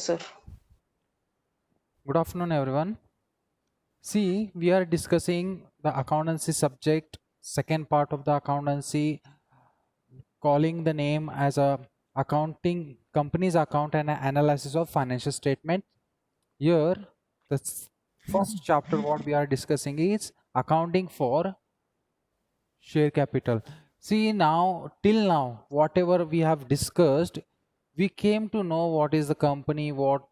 sir. Good afternoon, everyone. See, we are discussing the accountancy subject, second part of the accountancy, calling the name as a accounting company's account and analysis of financial statement. Here, the first chapter what we are discussing is accounting for share capital. See now, till now, whatever we have discussed, we came to know what is the company, what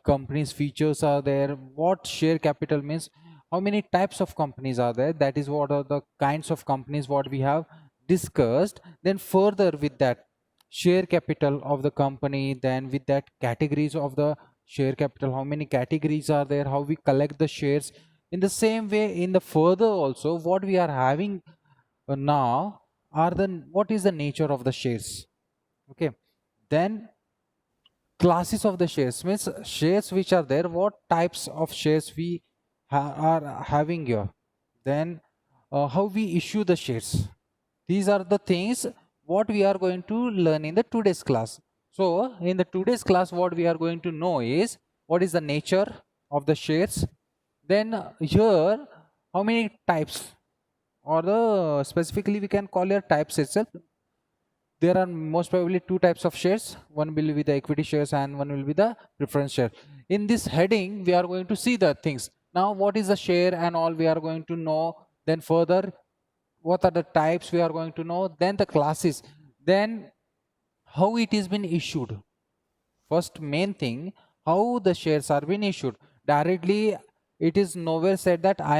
company's features are there, what share capital means, how many types of companies are there. That is what are the kinds of companies what we have discussed. Then further with that share capital of the company, then with that categories of the share capital, how many categories are there, how we collect the shares. In the same way, in the further also, what we are having now are the what is the nature of the shares. Okay, then classes of the shares means shares which are there, what types of shares we are having here. Then how we issue the shares. These are the things what we are going to learn in the today's class. So in the today's class what we are going to know is what is the nature of the shares. Then here how many types, or the specifically we can call your types itself. There are most probably two types of shares. One will be the equity shares and one will be the preference share. In this heading we are going to see the things. Now what is the share and all we are going to know. Then further what are the types we are going to know. Then the classes. Then how it is been issued. First main thing, how the shares are being issued directly. It is nowhere said that I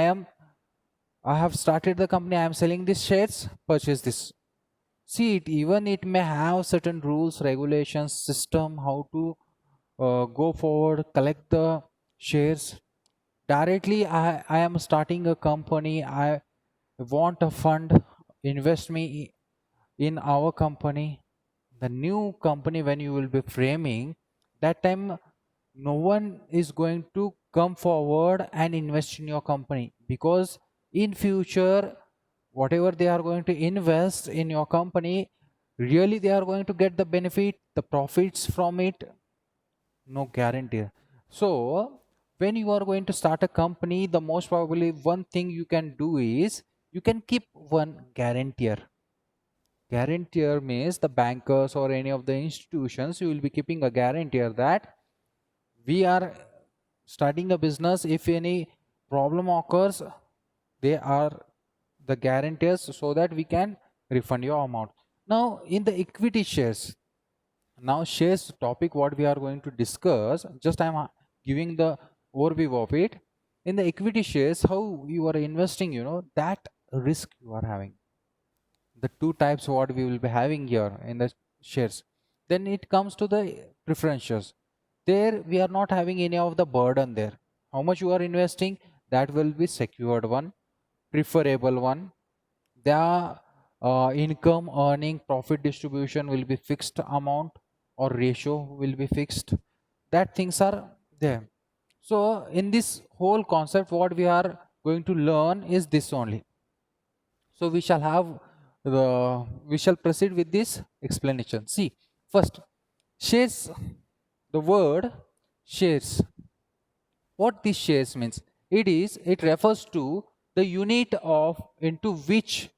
have started the company, I am selling these shares, purchase this. See, it may have certain rules, regulations, system how to go forward, collect the shares. Directly, I am starting a company. I want a fund, invest me in our company. The new company when you will be framing, that time no one is going to come forward and invest in your company, because in future whatever they are going to invest in your company, really they are going to get the benefit, the profits from it. No guarantee. So when you are going to start a company, the most probably one thing you can do is you can keep one guarantor. Guarantor means the bankers or any of the institutions, you will be keeping a guarantor that we are starting a business. If any problem occurs, they are the guarantors, so that we can refund your amount. Now in the equity shares, now shares topic what we are going to discuss, just I'm giving the overview of it. In the equity shares, how you are investing, that risk you are having. The two types what we will be having here in the shares. Then it comes to the preference shares. There we are not having any of the burden there. How much you are investing, that will be secured one, preferable one. The income earning profit distribution will be fixed amount, or ratio will be fixed. That things are there. So in this whole concept what we are going to learn is this only. So we shall proceed with this explanation. See, first, shares. The word shares, what this shares means, it refers to the unit of into which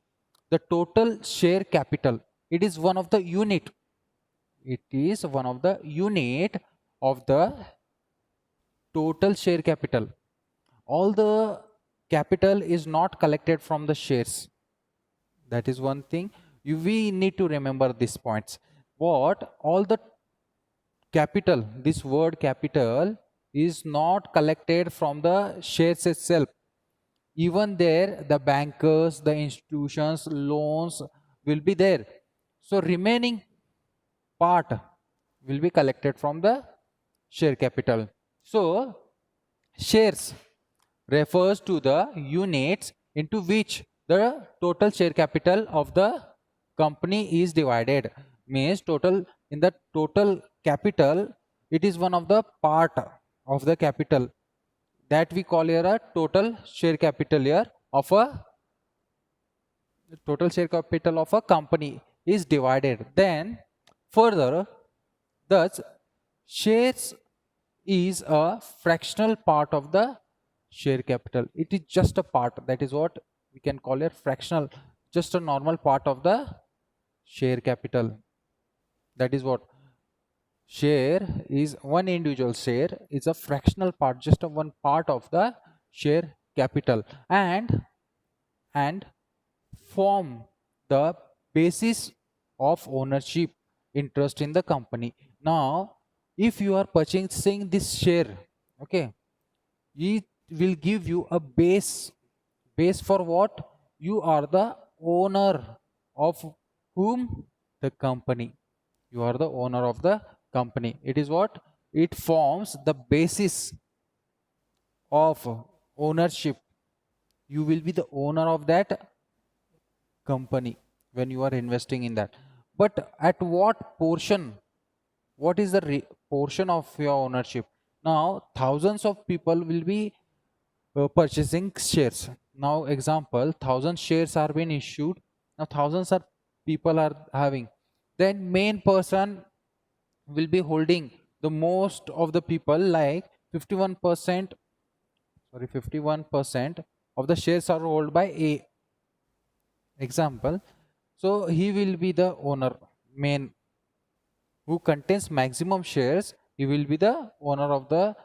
the total share capital, it is one of the unit, it is one of the unit of the total share capital. All the capital is not collected from the shares. That is one thing we need to remember these points. What all the capital, this word capital is not collected from the shares itself. Even there the bankers, the institutions, loans will be there. So remaining part will be collected from the share capital. So shares refers to the units into which the total share capital of the company is divided. Means total, in the total capital, it is one of the part of the capital that we call here a total share capital here of a total share capital of a company is divided. Then further, thus Shares is a fractional part of the share capital. It is just a part. That is what we can call it, fractional, just a normal part of the share capital. That is what share is. One individual share is a fractional part, just a one part of the share capital, and form the basis of ownership interest in the company. Now if you are purchasing this share, okay, it will give you a base for what? You are the owner of whom? The company. You are the owner of the company. It is what? It forms the basis of ownership. You will be the owner of that company when you are investing in that. But at what portion? What is the portion of your ownership? Now thousands of people will be purchasing shares. Now example, 1000 shares are being issued. Now thousands of people are having, then main person will be holding the most of the people, like 51%, sorry, 51% of the shares are held by A, example. So he will be the owner, main, who contains maximum shares. He will be the owner of the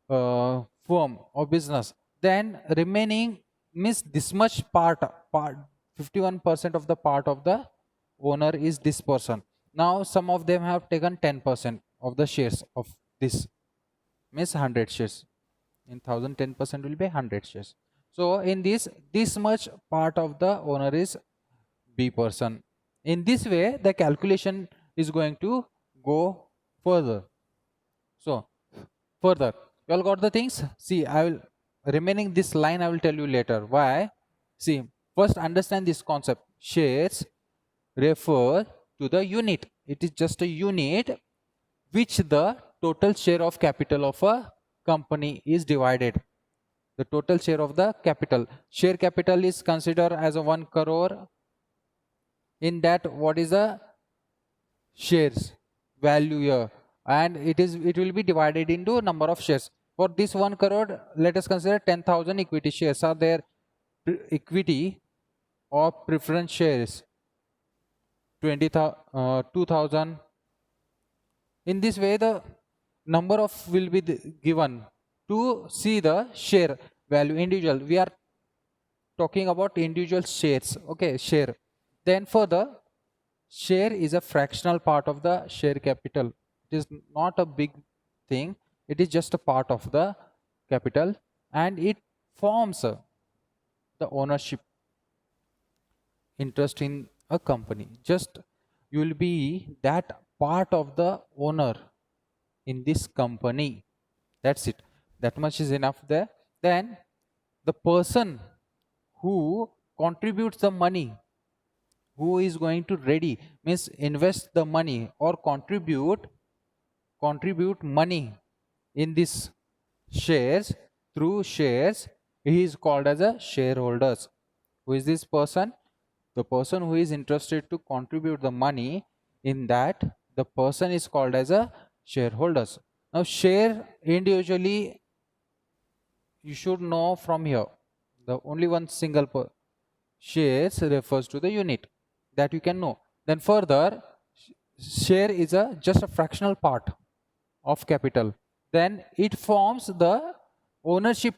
firm or business. Then remaining means this much part 51% of the part of the owner is this person. Now some of them have taken 10% of the shares of this, means 100 shares. In 1000, 10% will be 100 shares. So in this much part of the owner is B person. In this way the calculation is going to go further. So further, you all got the things? See, I will remaining this line, I will tell you later why. See, first understand this concept. Shares refer to the unit. It is just a unit which the total share of capital of a company is divided. The total share of the capital. Share capital is considered as a 1 crore. In that, what is the shares value here? And it will be divided into number of shares. For this 1 crore, let us consider 10,000 equity shares are there. Equity or preference shares 2,000. In this way the number of will be given to see the share value individual. We are talking about individual shares, okay, share. Then further, share is a fractional part of the share capital. It is not a big thing, it is just a part of the capital, and it forms the ownership interest in a company. Just you will be that part of the owner in this company. That's it. That much is enough there. Then the person who contributes the money, who is going to ready, means invest the money or contribute money in this shares, through shares, he is called as a shareholders. Who is this person? The person who is interested to contribute the money in that, the person is called as a shareholders. Now share individually, you should know from here, the only one single shares refers to the unit, that you can know. Then further, share is a just a fractional part of capital. Then it forms the ownership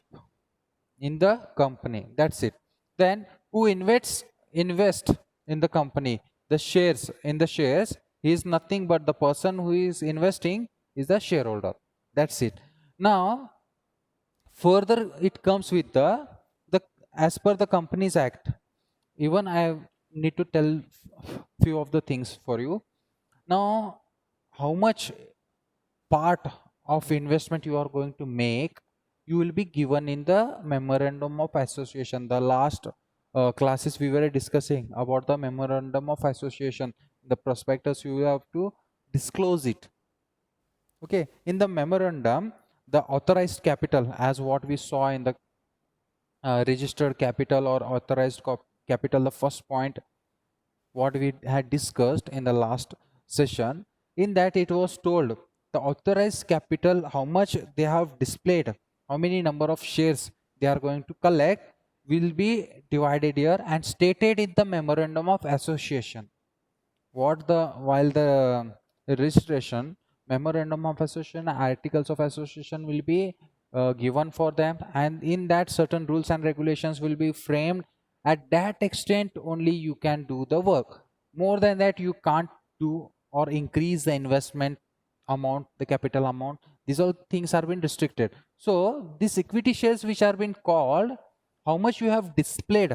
in the company. That's it. Then who invest in the company, the shares, in the shares, he is nothing but the person who is investing is the shareholder. That's it. Now further it comes with the as per the Companies Act. Even I need to tell few of the things for you. Now how much part of investment you are going to make, you will be given in the memorandum of association. The last classes we were discussing about the memorandum of association, the prospectus, you have to disclose it. Okay, in the memorandum, the authorized capital, as what we saw in the registered capital or authorized capital, the first point what we had discussed in the last session, in that it was told the authorized capital, how much they have displayed, how many number of shares they are going to collect, will be divided here and stated in the memorandum of association. What the while the registration, memorandum of association, articles of association will be given for them, and in that certain rules and regulations will be framed. At that extent only you can do the work. More than that you can't do or increase the investment amount, the capital amount. These all things are been restricted. So these equity shares which are been called, how much you have displayed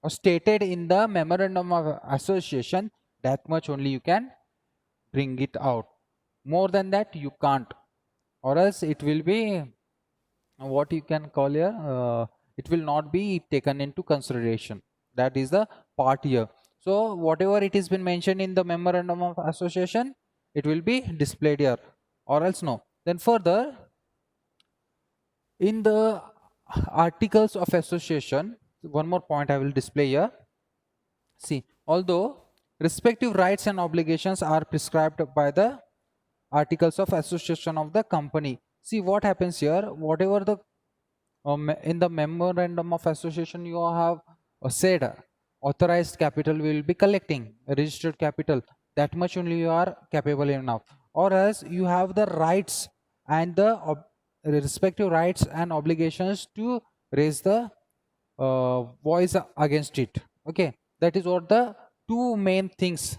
or stated in the memorandum of association, that much only you can bring it out. More than that you can't, or else it will be what you can call here, it will not be taken into consideration. That is the part here. So whatever it has been mentioned in the memorandum of association, it will be displayed here, or else no. Then further, in the articles of association, one more point I will display here. See, although respective rights and obligations are prescribed by the articles of association of the company. See what happens here, whatever the in the memorandum of association you have said, authorized capital will be collecting, registered capital, that much only you are capable enough, or else you have the rights and the respective rights and obligations to raise the voice against it. Okay, that is what the two main things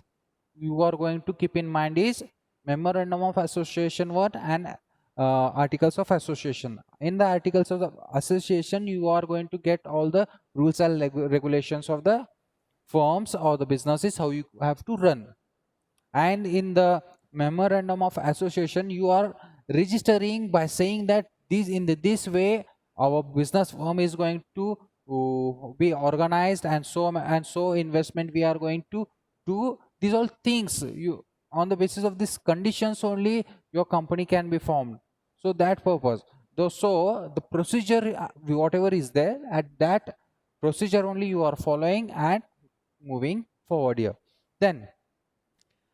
you are going to keep in mind is memorandum of association what, and articles of association. In the articles of the association you are going to get all the rules and regulations of the firms or the businesses, how you have to run. And in the memorandum of association you are registering by saying that this way our business firm is going to be organized, and so investment we are going to do. These all things, you on the basis of these conditions only your company can be formed. So that purpose though, so the procedure whatever is there, at that procedure only you are following and moving forward here. Then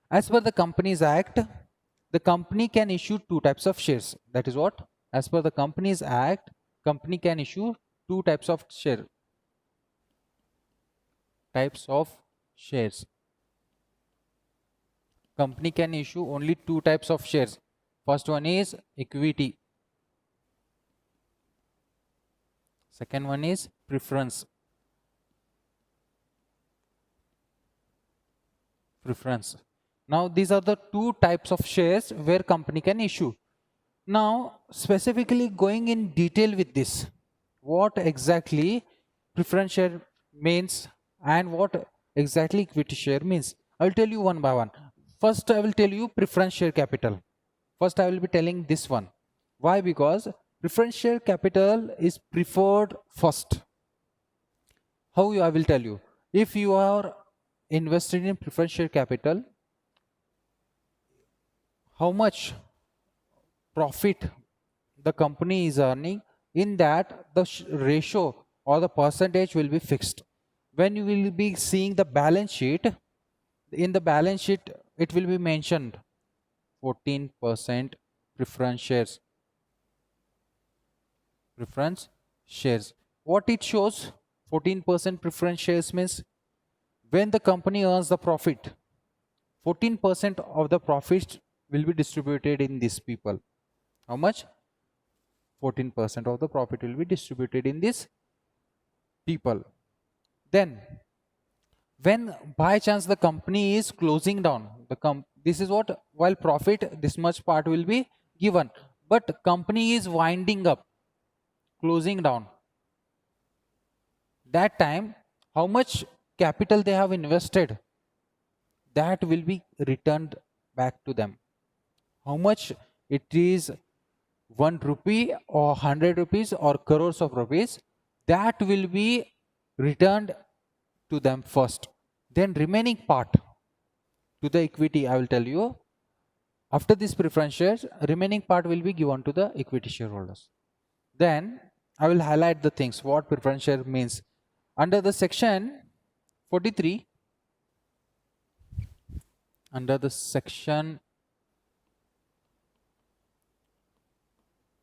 as per the Companies Act, the company can issue two types of shares. That is what? As per the Companies Act, company can issue two types of share. Types of shares. Company can issue only two types of shares. First one is equity. Second one is preference. Preference. Now these are the two types of shares where company can issue. Now specifically going in detail with this, what exactly preference share means and what exactly equity share means, I will tell you one by one. First I will tell you preference share capital. First I will be telling this one. Why? Because preference share capital is preferred first. How I will tell you. If you are invested in preference share capital, how much profit the company is earning, in that the ratio or the percentage will be fixed. When you will be seeing the balance sheet, in the balance sheet it will be mentioned 14% preference shares. Preference shares. What it shows, 14% preference shares means when the company earns the profit, 14% of the profit will be distributed in these people. How much? 14% of the profit will be distributed in these people. Then when by chance the company is closing down, this is what, while profit this much part will be given, but company is winding up, closing down, that time how much capital they have invested, that will be returned back to them. How much it is, 1 rupee or 100 rupees or crores of rupees, that will be returned to them first. Then remaining part to the equity, I will tell you after this preference shares, remaining part will be given to the equity shareholders. Then I will highlight the things what preference share means. Under the section 43, under the section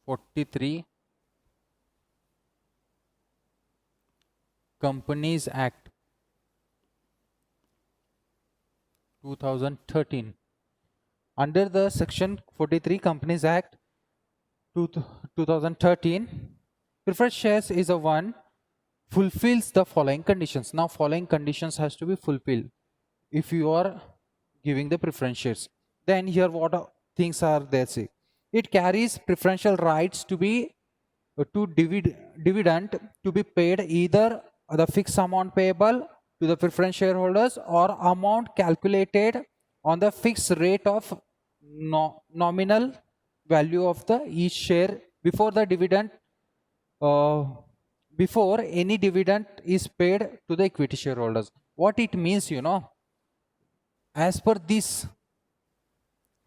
43 Companies Act 2013. Under the Section 43 Companies Act 2013, preferred shares is a one fulfills the following conditions. Now following conditions has to be fulfilled if you are giving the preference shares. Then here what things are there? See, it carries preferential rights to be dividend to be paid either the fixed amount payable to the preference shareholders or amount calculated on the fixed rate of nominal value of the each share before the dividend before any dividend is paid to the equity shareholders. What it means, as per this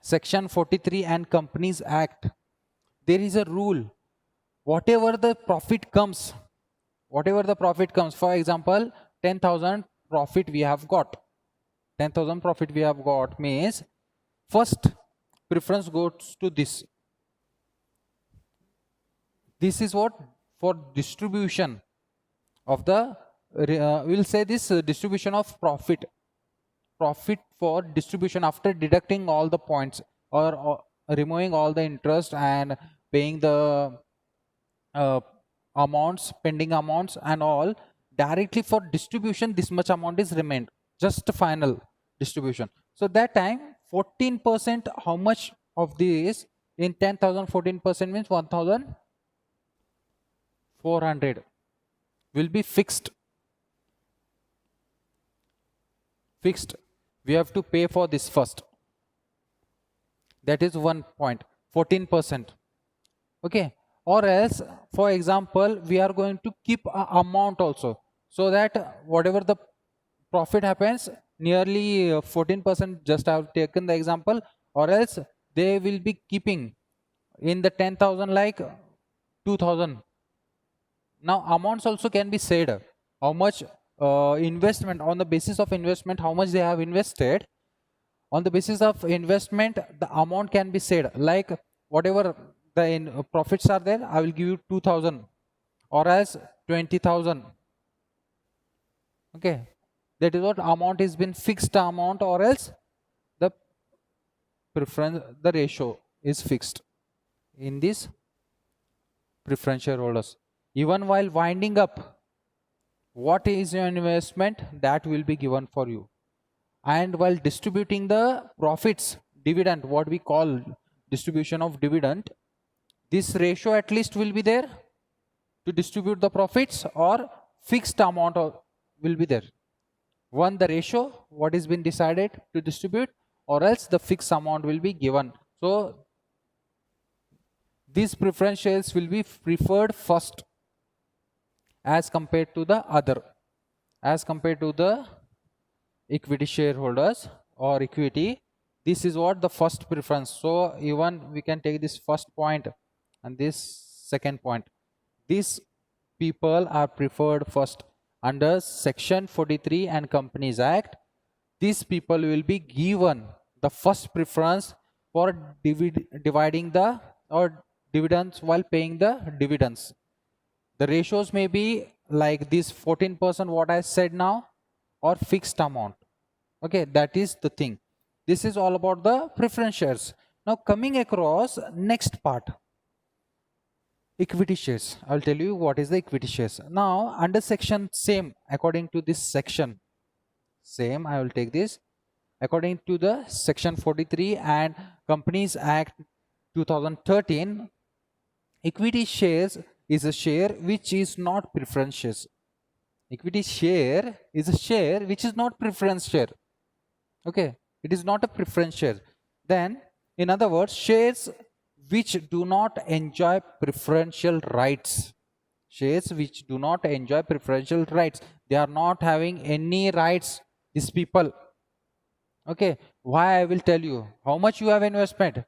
Section 43 and Companies Act, there is a rule. Whatever the profit comes, for example, 10,000 profit we have got. 10,000 profit we have got means first preference goes to this. This is what for distribution of the, we'll say this distribution of profit for distribution after deducting all the points or removing all the interest and paying the amounts, pending amounts and all, directly for distribution this much amount is remained, just final distribution. So that time 14%, how much of this in 10,000, 14% means 1,400 will be fixed. We have to pay for this first. That is one point, 14%. Okay. Or else, for example, we are going to keep an amount also, so that whatever the profit happens, nearly 14%, just I have taken the example, or else they will be keeping in the 10,000 like 2,000. Now amounts also can be said, how much investment, on the basis of investment, how much they have invested. On the basis of investment, the amount can be said, like whatever the profits are there, I will give you 2,000 or as 20,000. Okay, that is what amount has been fixed amount, or else the preference, the ratio is fixed in this preference shareholders. Even while winding up, what is your investment, that will be given for you. And while distributing the profits, dividend, what we call distribution of dividend, this ratio at least will be there to distribute the profits, or fixed amount will be there. One, the ratio, what is been decided to distribute, or else the fixed amount will be given. So these preference shares will be preferred first as compared to the other, as compared to the equity shareholders or equity. This is what the first preference. So even we can take this first point and this second point. These people are preferred first under Section 43 and Companies Act. These people will be given the first preference for dividing the or dividends while paying the dividends. The ratios may be like this 14% what I said now, or fixed amount. Okay, that is the thing. This is all about the preference shares. Now coming across next part, equity shares. I'll tell you what is the equity shares. Now under section, same according to this section, same I will take this according to the Section 43 and Companies Act 2013. Equity shares is a share which is not preference shares. Equity share is a share which is not preference share. Okay, it is not a preference share. Then in other words, shares which do not enjoy preferential rights. Shares which do not enjoy preferential rights. They are not having any rights, these people. Okay, why I will tell you. How much you have investment?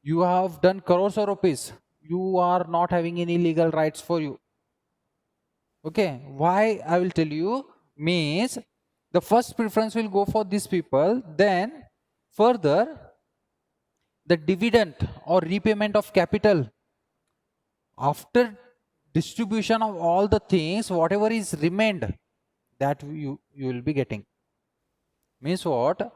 You have done crores of rupees. You are not having any legal rights for you. Okay, why I will tell you means the first preference will go for these people. Then further, the dividend or repayment of capital after distribution of all the things, whatever is remained, that you will be getting. Means what?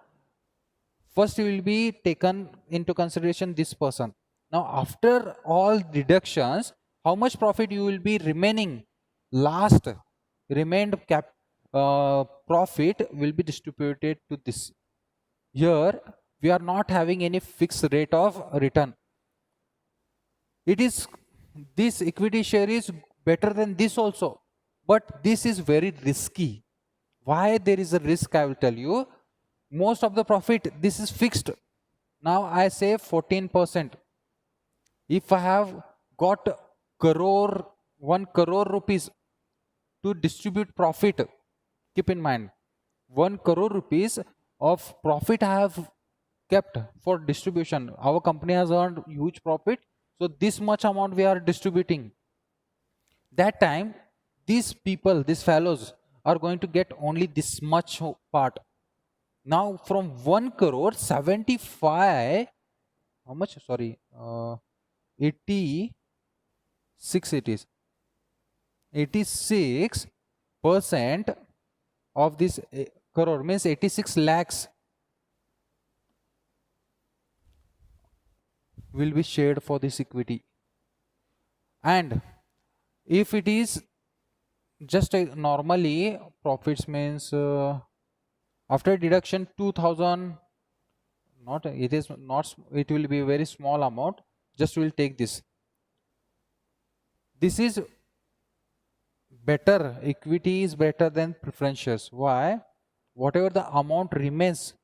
First you will be taken into consideration this person. Now after all deductions, how much profit you will be remaining, last remained profit will be distributed to this. Here we are not having any fixed rate of return. It is, this equity share is better than this also, but this is very risky. Why there is a risk, I will tell you. Most of the profit, this is fixed. Now I say 14%. If I have got crore 1 crore rupees to distribute profit, keep in mind 1 crore rupees of profit I have kept for distribution. Our company has earned huge profit, so this much amount we are distributing. That time these people, these fellows are going to get only this much part. Now from 1 crore 75, how much, sorry, 86, it is 86% of this crore, means 86 lakhs will be shared for this equity. And if it is just normally profits, means after deduction 2000, not, it is not, it will be a very small amount, just will take this. This is better, equity is better than preference shares. Why? Whatever the amount remains,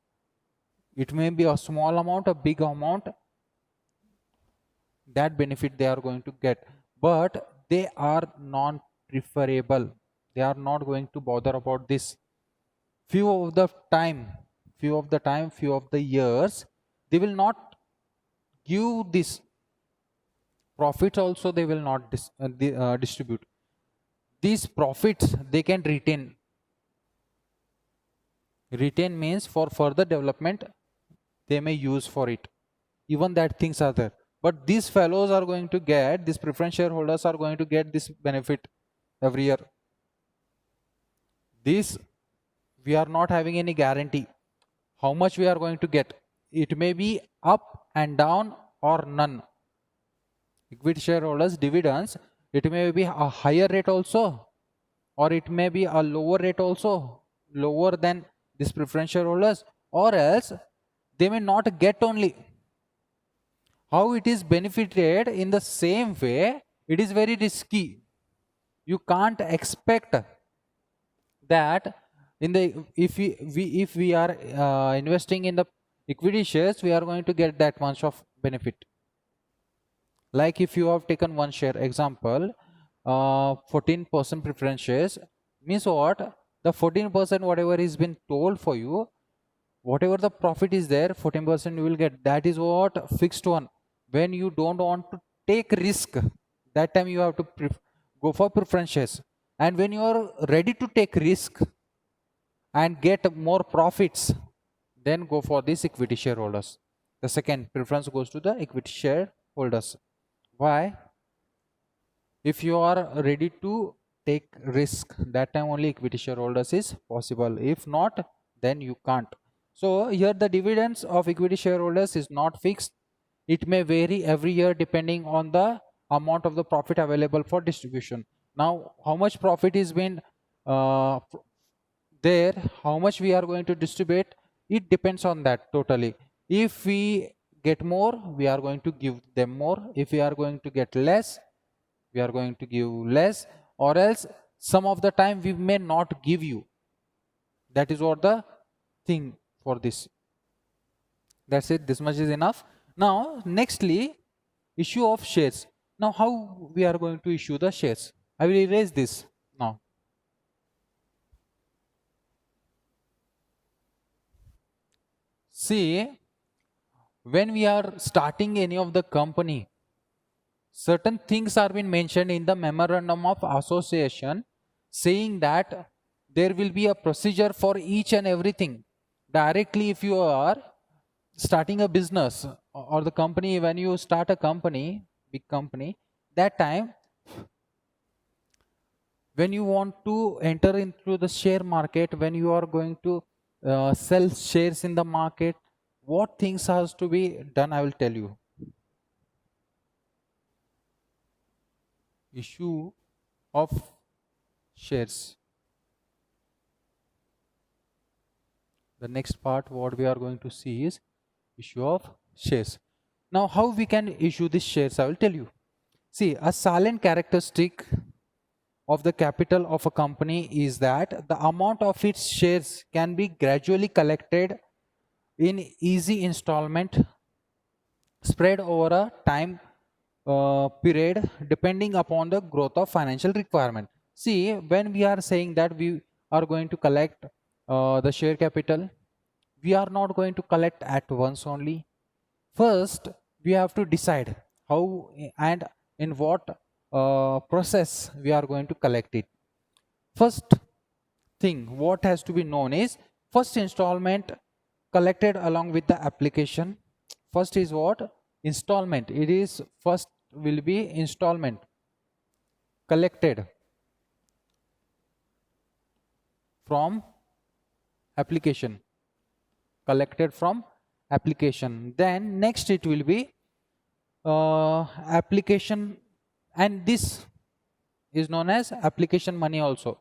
it may be a small amount, a big amount, that benefit they are going to get, but they are non-preferable. They are not going to bother about this. Few of the time, few of the years, they will not give this profits also, they will not distribute. These profits they can retain means for further development they may use for it, even that things are there. But these fellows are going to get, these preference shareholders are going to get this benefit every year. This we are not having any guarantee how much we are going to get. It may be up and down or none. Equity shareholders dividends, it may be a higher rate also, or it may be a lower rate also, lower than this preference shareholders, or else they may not get only. How it is benefited in the same way, it is very risky. You can't expect that in the, if we are investing in the equity shares, we are going to get that much of benefit. Like if you have taken one share, example 14% preference shares, means what? The 14% whatever is been told for you, whatever the profit is there, 14% you will get. That is what fixed one. When you don't want to take risk, that time you have to go for preference shares. And when you are ready to take risk and get more profits, then go for these equity shareholders. The second preference goes to the equity shareholders. Why? If you are ready to take risk, that time only equity shareholders is possible. If not, then you can't. So here the dividends of equity shareholders is not fixed. It may vary every year depending on the amount of the profit available for distribution. Now how much profit is been there, how much we are going to distribute, it depends on that totally. If we get more, we are going to give them more. If we are going to get less, we are going to give less, or else some of the time we may not give you. That is what the thing for this. That's it, this much is enough. Now nextly, issue of shares. Now how we are going to issue the shares? I will erase this now. See, when we are starting any of the company, certain things are being mentioned in the memorandum of association, saying that there will be a procedure for each and everything. Directly if you are starting a business or the company, when you start a company, big company, that time, when you want to enter into the share market, when you are going to sell shares in the market, what things has to be done, I will tell you. Issue of shares. The next part what we are going to see is issue of shares. Now how we can issue these shares, I will tell you. See, a silent characteristic of the capital of a company is that the amount of its shares can be gradually collected in easy installment spread over a time period depending upon the growth of financial requirement. See, when we are saying that we are going to collect the share capital, we are not going to collect at once only. First, we have to decide how and in what process we are going to collect it. First thing what has to be known is first installment collected along with the application. First is what? Installment. It is first will be installment collected from application. Collected from application. Then next it will be application, and this is known as application money also.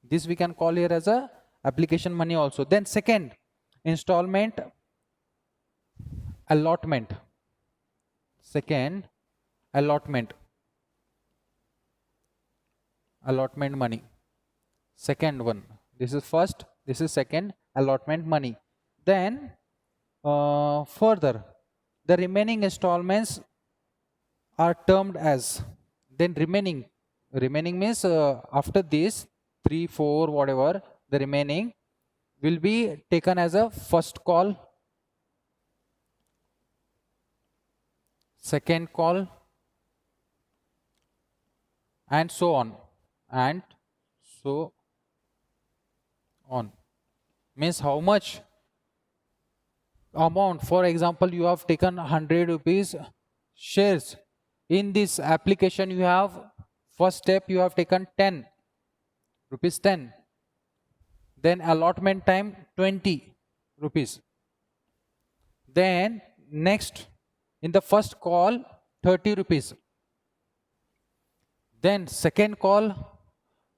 This we can call here as a application money also. Then second, installment allotment. Second, allotment money. Second one. This is first, this is second, allotment money. Then further, the remaining installments are termed as, then remaining means after this 3 4 whatever, the remaining will be taken as a first call, second call, and so on, and so on. Means how much amount, for example, you have taken 100 rupees shares. In this application you have, first step you have taken 10 rupees, 10. Then allotment time 20 rupees. Then next in the first call 30 rupees. Then second call,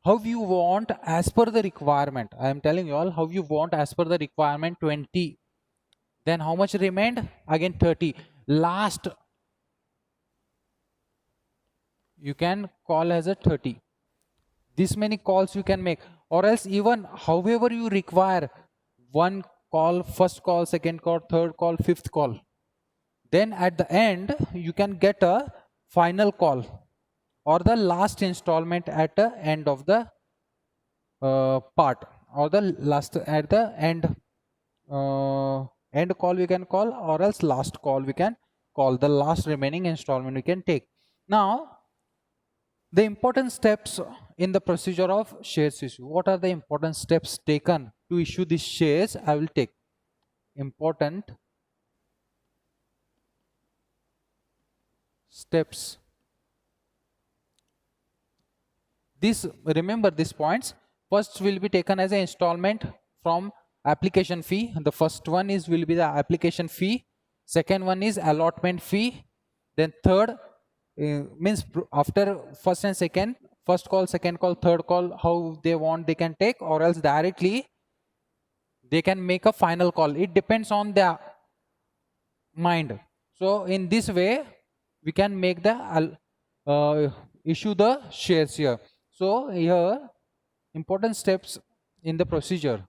how you want as per the requirement. I am telling you all how you want as per the requirement, 20. Then how much remained? Again 30. Last you can call as a 30. This many calls you can make, or else even however you require, one call, first call, second call, third call, fifth call. Then at the end you can get a final call or the last installment at the end of the part, or the last at the end end call we can call, or else last call we can call, the last remaining installment we can take. Now the important steps in the procedure of shares issue. What are the important steps taken to issue these shares? I will take important steps. This, remember these points. First will be taken as an installment from application fee. The first one is will be the application fee. Second one is allotment fee. Then third means after first and second, first call, second call, third call, how they want they can take, or else directly they can make a final call. It depends on their mind. So in this way we can make the issue the shares here. So here important steps in the procedure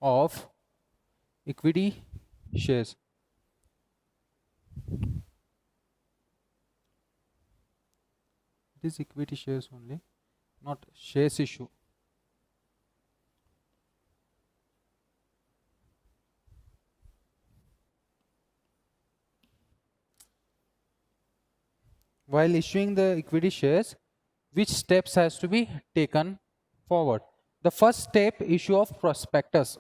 of equity shares. It is equity shares only, not shares issue. While issuing the equity shares, which steps has to be taken forward? The first step, issue of prospectus.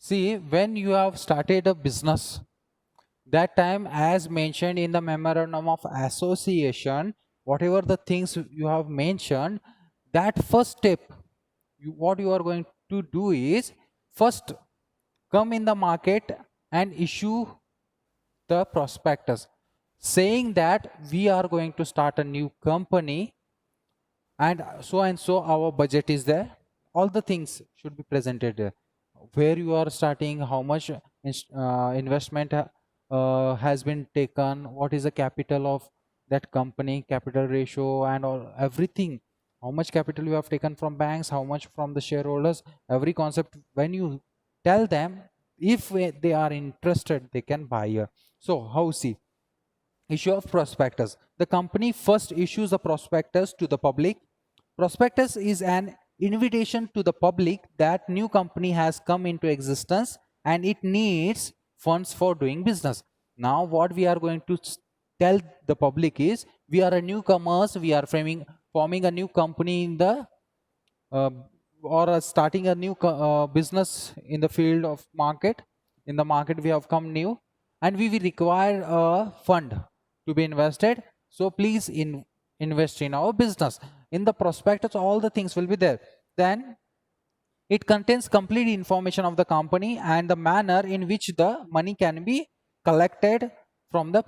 See, when you have started a business, that time, as mentioned in the memorandum of association, whatever the things you have mentioned, that first step, what you are going to do is first come in the market and issue the prospectus saying that we are going to start a new company and so our budget is there. All the things should be presented there, where you are starting, how much investment has been taken, what is the capital of that company, capital ratio and all, everything, how much capital you have taken from banks, how much from the shareholders, every concept. When you tell them, if they are interested, they can buy here. So how, see, issue of prospectus. The company first issues a prospectus to the public. Prospectus is an invitation to the public that new company has come into existence and it needs funds for doing business. Now what we are going to tell the public is, we are a newcomers, we are forming a new company in the uh, or starting a new business in the field of market. In the market we have come new and we will require a fund to be invested, so please invest in our business. In the prospectus all the things will be there. Then it contains complete information of the company and the manner in which the money can be collected from the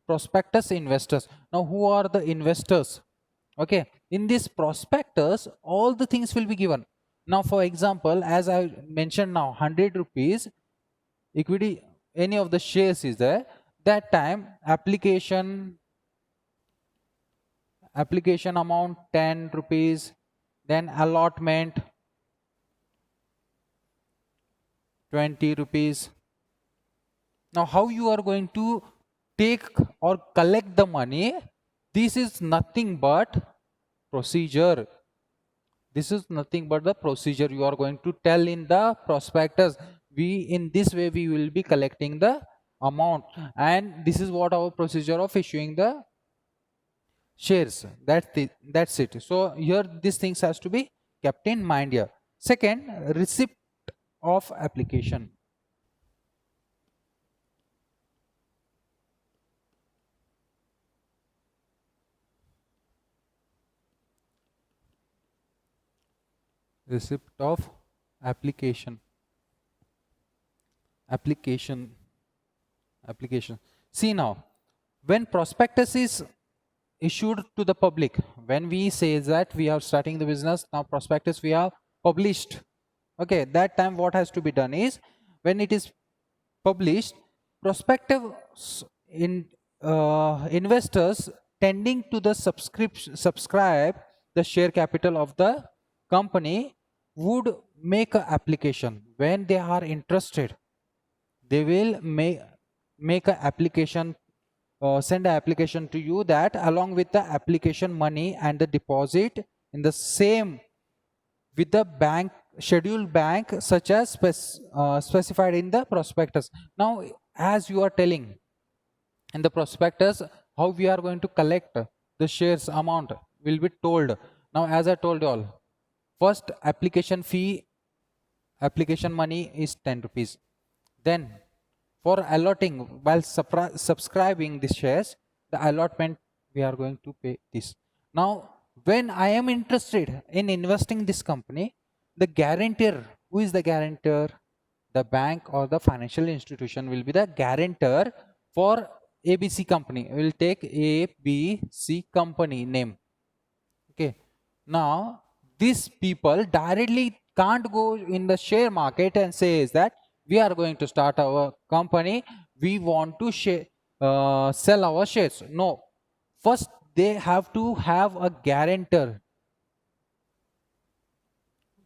prospectus investors. Now who are the investors? Okay, in this prospectus all the things will be given. Now for example, as I mentioned, now 100 rupees equity, any of the shares is there, that time application amount 10 rupees, then allotment 20 rupees. Now how you are going to take or collect the money? This is nothing but procedure. This is nothing but the procedure you are going to tell in the prospectus. We, in this way we will be collecting the amount, and this is what our procedure of issuing the shares. That's it. So here these things has to be kept in mind here. Second, receipt of application. Receipt of application. Application. See, now when prospectus is issued to the public, when we say that we are starting the business, now prospectus we have published. Okay, that time what has to be done is, when it is published, prospective investors tending to the subscribe the share capital of the company would make an application. When they are interested, they will make an application, send an application to you, that along with the application money and the deposit in the same with the bank, scheduled bank, such as specified in the prospectus. Now as you are telling in the prospectus, how we are going to collect the shares amount will be told. Now as I told you all, first application fee, application money is 10 rupees. Then for allotting, while subscribing the shares, the allotment we are going to pay this. Now when I am interested in investing this company, the guarantor, who is the guarantor? The bank or the financial institution will be the guarantor for ABC company. We will take ABC company name. Okay, now these people directly can't go in the share market and says that we are going to start our company, we want to sell our shares. No, first they have to have a guarantor.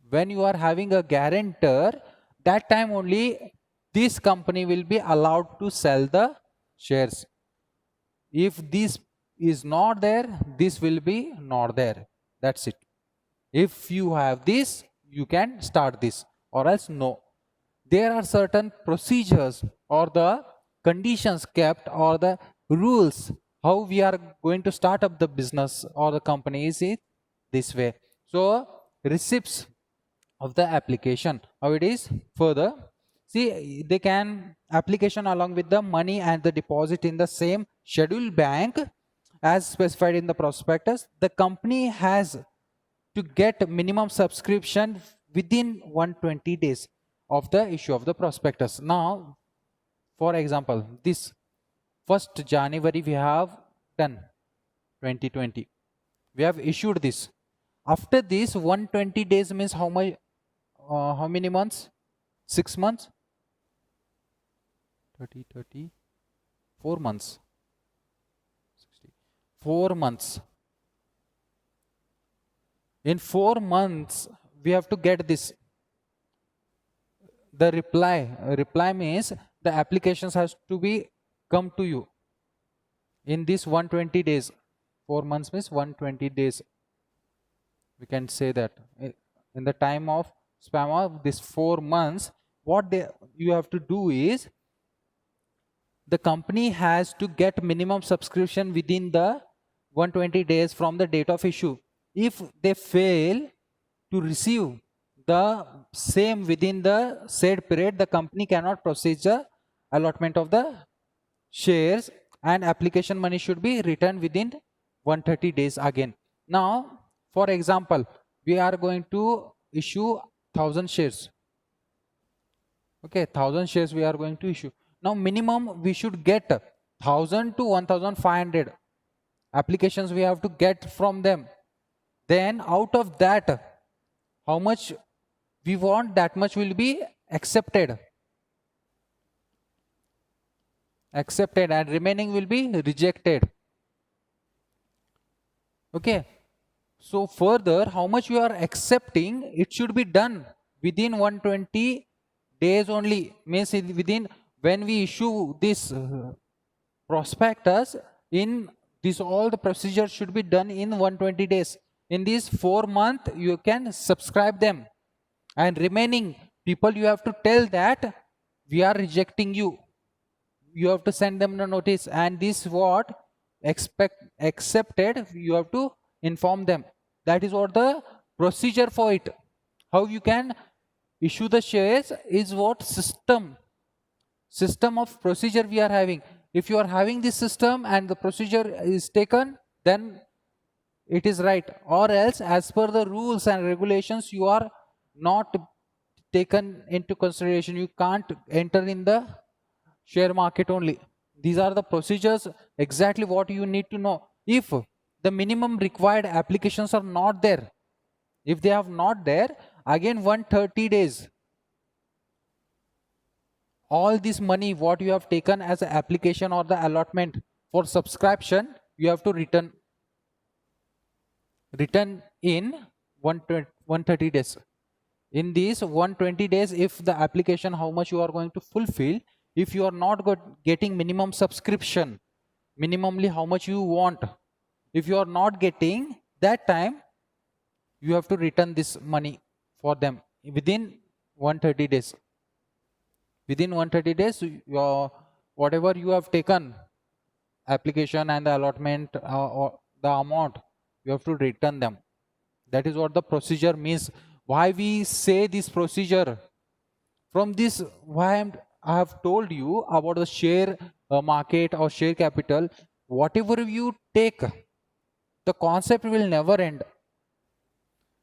When you are having a guarantor, that time only this company will be allowed to sell the shares. If this is not there, this will be not there. That's it. If you have this, you can start this, or else no. There are certain procedures or the conditions kept, or the rules how we are going to start up the business or the company is it this way. So receipts of the application, how it is further. See, they can application along with the money and the deposit in the same scheduled bank as specified in the prospectus. The company has to get minimum subscription within 120 days of the issue of the prospectus. Now, for example, this 1st January we have done 2020. We have issued this. After this 120 days means how much? How many months? 6 months? 30, 4 months. 4 months. In 4 months, we have to get this. The reply means the applications has to be come to you in this 120 days. 4 months means 120 days. We can say that in the time of span of this 4 months, what you have to do is the company has to get minimum subscription within the 120 days from the date of issue. If they fail to receive the same within the said period, the company cannot proceed the allotment of the shares and application money should be returned within 130 days again. Now, for example, we are going to issue 1000 shares. Okay, 1000 shares we are going to issue. Now, minimum we should get 1000 to 1500 applications we have to get from them. Then out of that, how much we want, that much will be accepted. And remaining will be rejected. Okay. So further, how much you are accepting, it should be done within 120 days only. Means within when we issue this prospectus, in this all the procedures should be done in 120 days. In this 4 month, you can subscribe them. And remaining people, you have to tell that we are rejecting you. You have to send them a notice, and this what accepted, you have to inform them. That is what the procedure for it. How you can issue the shares is what system of procedure we are having. If you are having this system and the procedure is taken, then it is right. Or else, as per the rules and regulations, you are not taken into consideration. You can't enter in the share market only. These are the procedures, exactly what you need to know. If the minimum required applications are not there, if they are not there, again 130 days, all this money what you have taken as an application or the allotment for subscription, you have to return in 130 days. In these 120 days, if the application, how much you are going to fulfill, if you are not getting minimum subscription, minimally how much you want, if you are not getting, that time you have to return this money for them within 130 days. Within 130 days, whatever you have taken, application and the allotment or the amount, you have to return them. That is what the procedure means. Why we say this procedure? From this, why I have told you about the share market or share capital. Whatever you take, the concept will never end.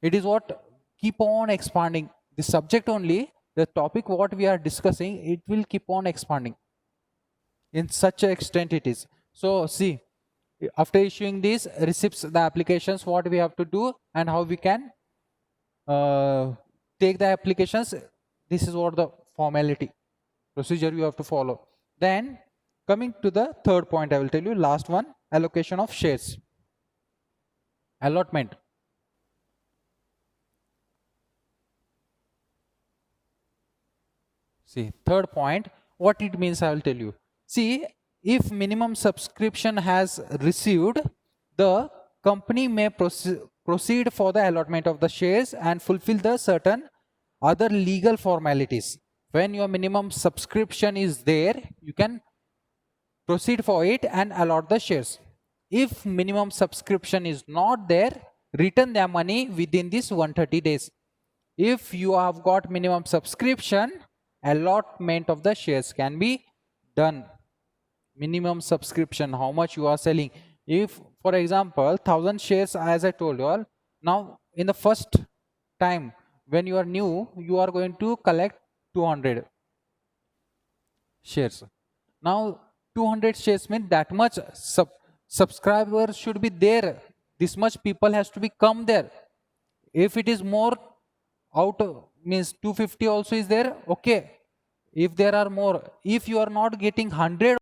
It is what keep on expanding. The subject only, the topic what we are discussing, it will keep on expanding. In such an extent it is. So see, after issuing these receipts, the applications, what we have to do and how we can take the applications. This is what the formality procedure you have to follow. Then coming to the third point, I will tell you, last one, allocation of shares. Allotment. See, third point, what it means, I will tell you. See, if minimum subscription has received, the company may proceed for the allotment of the shares and fulfill the certain other legal formalities. When your minimum subscription is there, you can proceed for it and allot the shares. If minimum subscription is not there, return their money within this 130 days. If you have got minimum subscription, allotment of the shares can be done. Minimum subscription, how much you are selling. If for example 1000 shares, as I told you all, now in the first time when you are new, you are going to collect 200 shares. Now 200 shares means that much subscribers should be there, this much people has to be come there. If it is more out means 250 also is there, okay. If there are more, if you are not getting 100